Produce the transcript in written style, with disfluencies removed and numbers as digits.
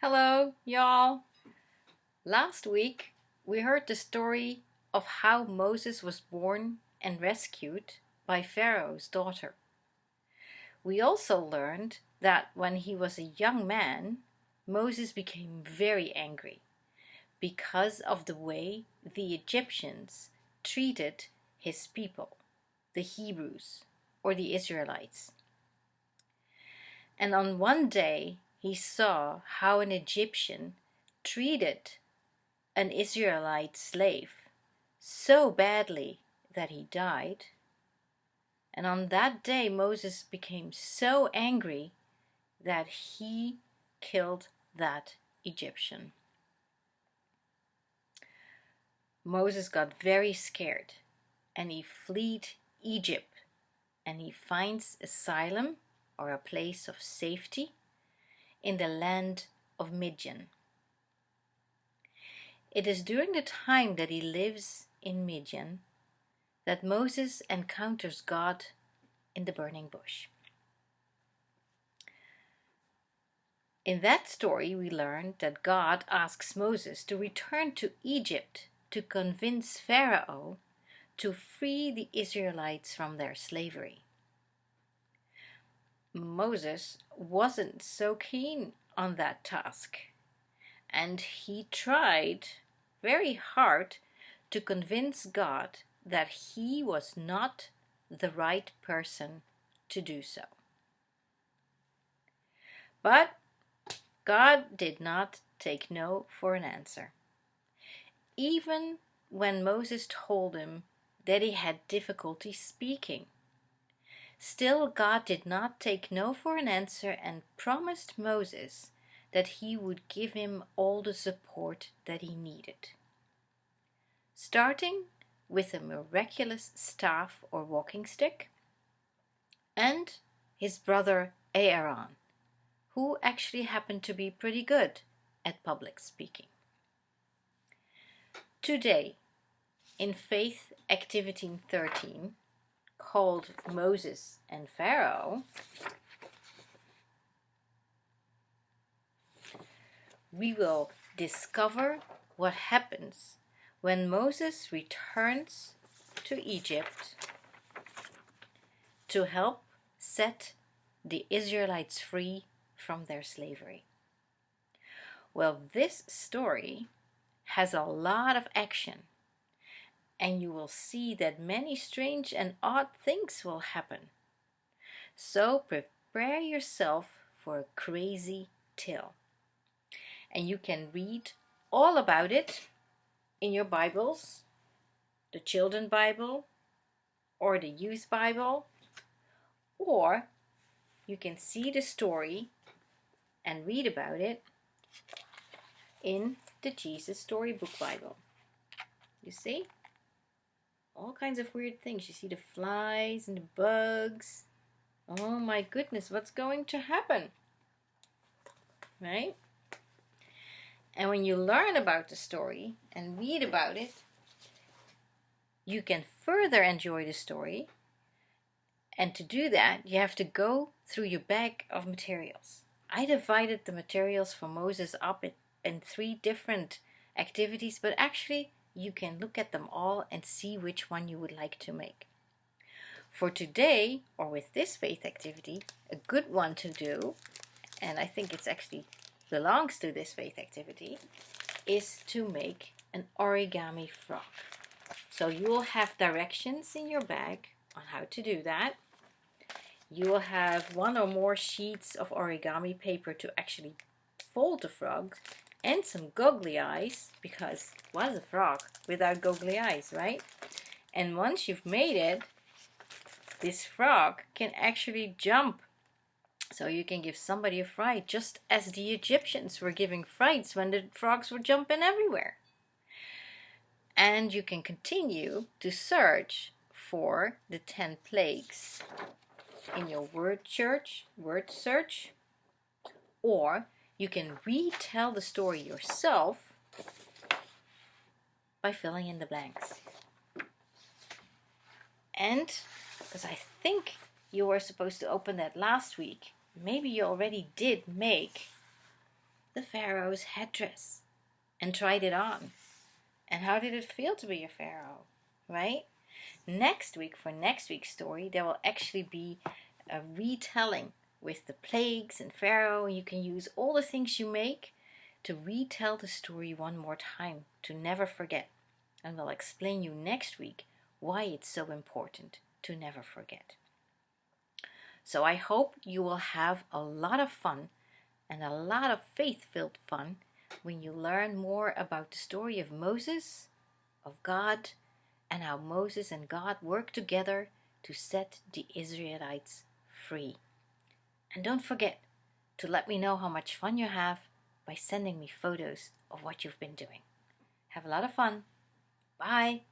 Hello, y'all. Last week we heard the story of how Moses was born and rescued by Pharaoh's daughter. We also learned that when he was a young man, Moses became very angry because of the way the Egyptians treated his people, the Hebrews or the Israelites. And on one day he saw how an Egyptian treated an Israelite slave so badly that he died. And on that day Moses became so angry that he killed that Egyptian. Moses got very scared and he fled Egypt, and he finds asylum or a place of safety in the land of Midian. It is during the time that he lives in Midian that Moses encounters God in the burning bush. In that story, we learn that God asks Moses to return to Egypt to convince Pharaoh to free the Israelites from their slavery. Moses wasn't so keen on that task, and he tried very hard to convince God that he was not the right person to do so. But God did not take no for an answer. Even when Moses told him that he had difficulty speaking, still God did not take no for an answer and promised Moses that he would give him all the support that he needed. Starting with a miraculous staff or walking stick, and his brother Aaron, who actually happened to be pretty good at public speaking. Today, in Faith Activity 13, called Moses and Pharaoh, we will discover what happens when Moses returns to Egypt to help set the Israelites free from their slavery. Well, this story has a lot of action, and you will see that many strange and odd things will happen. So prepare yourself for a crazy tale. And you can read all about it in your Bibles, the Children's Bible or the Youth Bible, or you can see the story and read about it in the Jesus Storybook Bible. You see? All kinds of weird things. You see the flies and the bugs. Oh my goodness, what's going to happen? Right? And when you learn about the story and read about it, you can further enjoy the story. And to do that, you have to go through your bag of materials. I divided the materials for Moses up in 3 different activities, but actually you can look at them all and see which one you would like to make. For today, or with this faith activity, a good one to do, and I think it's actually belongs to this faith activity, is to make an origami frog. So you will have directions in your bag on how to do that. You will have 1 or more sheets of origami paper to actually fold the frog, and some googly eyes, because what's a frog without googly eyes, right? And once you've made it, this frog can actually jump. So you can give somebody a fright, just as the Egyptians were giving frights when the frogs were jumping everywhere. And you can continue to search for the 10 plagues in your word search, or you can retell the story yourself by filling in the blanks. And because I think you were supposed to open that last week, maybe you already did make the Pharaoh's headdress and tried it on. And how did it feel to be a Pharaoh, right? Next week, for next week's story, there will actually be a retelling with the plagues and Pharaoh. You can use all the things you make to retell the story one more time, to never forget. And we'll explain you next week why it's so important to never forget. So I hope you will have a lot of fun and a lot of faith-filled fun when you learn more about the story of Moses, of God, and how Moses and God worked together to set the Israelites free. And don't forget to let me know how much fun you have by sending me photos of what you've been doing. Have a lot of fun. Bye.